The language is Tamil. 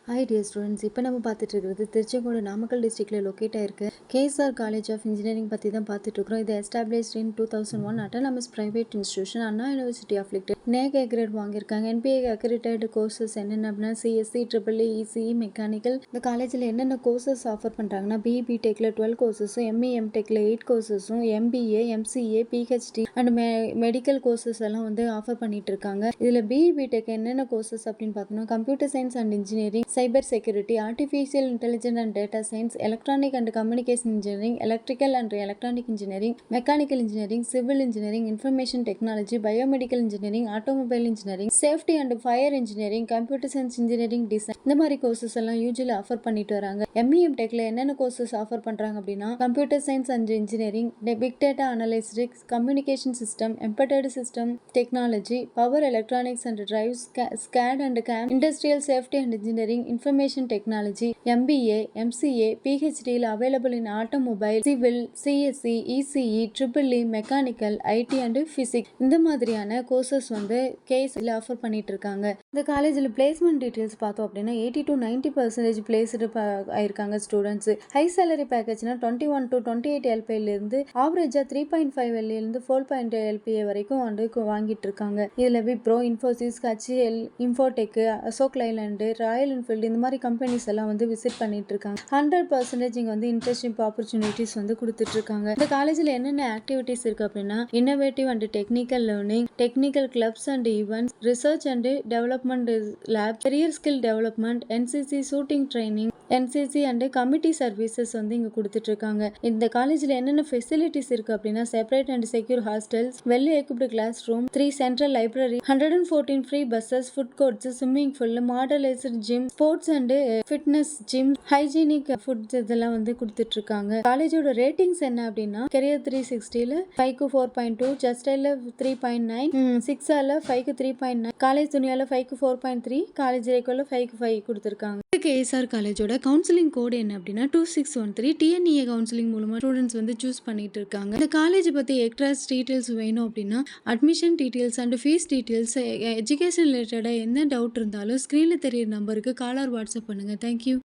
ஹாய் டியர் ஸ்டூடெண்ட்ஸ், இப்போ நம்ம பார்த்துட்டு இருக்கிறது திருச்செங்கோடு நாமக்கல் டிஸ்ட்ரிக்டில் லொக்கேட் ஆயிருக்கு கேஎஸ்ஆர் காலேஜ் ஆஃப் இன்ஜினியரிங் பற்றி தான் பார்த்துட்டு இருக்கிறோம். இது established in 2001 autonomous private institution, Anna university of லிக்டர். நேக் கிரேட் வாங்கியிருக்காங்க. என்பிஏ அக்ரிடேட் கோர்சஸ் என்னென்ன அப்படின்னா சிஎஸ்சி, ட்ரிபிள்இ, இசிஇ, மெக்கானிக்கல். இந்த காலேஜில் என்னென்ன கோர்சஸ் ஆஃபர் பண்ணுறாங்கன்னா பிஇ டெக்கில் 12 கோர்சஸும், எம்இ எம்டெக்கில் 8 கோர்சஸும், MBA, MCA, PhD and medical courses எல்லாம் வந்து ஆஃபர் பண்ணிட்டு இருக்காங்க. இதில் பிஇ டெக் என்னென்ன கோர்சஸ் அப்படின்னு பார்த்தோம்னா computer science and engineering, cyber security, artificial intelligence and data science, electronic and communication engineering, electrical and electronic engineering, mechanical engineering, civil engineering, information technology, biomedical engineering, automobile engineering, safety and fire engineering, computer science engineering, design, இந்த மாதிரி கோர்சஸ் எல்லாம் யூஜியில் ஆஃபர் பண்ணிட்டு வராங்க. எம்இஎம் டெக்ல என்னென்ன கோர்சஸ் ஆஃபர் பண்றாங்க அப்படின்னா computer science and engineering, big data analytics, communication system, embedded system technology, power electronics and drives, CAD and CAM, industrial safety and engineering, information technology, MBA, MCA, பிஹெச்டியில் available in automobile, civil, CSC, ECE, triple E, mechanical, IT and physics, இந்த மாதிரியான கோர்சஸ் வந்து கேஎஸ்சியில் ஆஃபர் பண்ணிட்டு இருக்காங்க. இந்த காலேஜில் பிளேஸ்மெண்ட் டீட்டெயில்ஸ் பார்த்தோம் அப்படின்னா 80 to 90% பிளேஸ்டு ஆயிருக்காங்க ஸ்டூடெண்ட்ஸ். ஹை சேலரி பேக்கேஜ்னா 21 to 28 எல்பியிலிருந்து ஆவரேஜா 3.5 எல்லிருந்து 4 எல்பிஏ வரைக்கும் வந்து வாங்கிட்டு இருக்காங்க. இதுல விப்ரோ, இன்ஃபோசிஸ், ஹெச்எல், இன்ஃபோடெக், அசோக் லைலாண்ட், ராயல் என்ஃபீல்டு இந்த மாதிரி கம்பெனிஸ் எல்லாம் வந்து விசிட் பண்ணிட்டு இருக்காங்க. 100% இங்க வந்து இன்டர்ன்ஷிப் ஆப்பர்ச்சுனிட்டிஸ் வந்து கொடுத்துட்டு இருக்காங்க. இந்த காலேஜில் என்னென்ன ஆக்டிவிட்டிஸ் இருக்கு அப்படின்னா innovative and technical learning, technical clubs and events, research and development lab, career skill development, NCC shooting training, NCC and committee services வந்து இங்க கொடுத்துட்டு இருக்காங்க. இந்த காலேஜ்ல என்னென்ன ஃபெசிலிட்டிஸ் இருக்கு அப்படின்னா separate and secure hostels, well equipped classroom, 3 central library, 114 free buses, food courts, swimming pool, modernised gym, sports and fitness gym, hygienic foods இதெல்லாம் வந்து கொடுத்துட்டு இருக்காங்க. காலேஜோட ரேட்டிங்ஸ் என்ன அப்படின்னா கெரியர் 360ல 5க்கு 4.2, ஜஸ்டைல 3.9, சிக்ஸால 5க்கு 3.9, காலேஜ் துணியால 5க்கு 4.3, காலேஜ் ரேக்கோல 5க்கு 5 கொடுத்துருக்காங்க. கேஎஸ்ஆர் காலேஜோட கவுன்சிலிங் கோடு என்ன அப்படின்னா 2613. டிஎன்இஏ கவுன்சிலிங் மூலமா ஸ்டூடெண்ட்ஸ் வந்து சூஸ் பண்ணிட்டு இருக்காங்க. இந்த காலேஜ் பத்தி எக்ஸ்ட்ரா டீடைல்ஸ் வேணும் அப்படின்னா admission details and fees details, education ரிலேட்டடா என்ன டவுட் இருந்தாலும் ஸ்கிரீன்ல தெரியுற நம்பருக்கு கால் ஆர் வாட்ஸ்அப் பண்ணுங்க. தேங்க்யூ.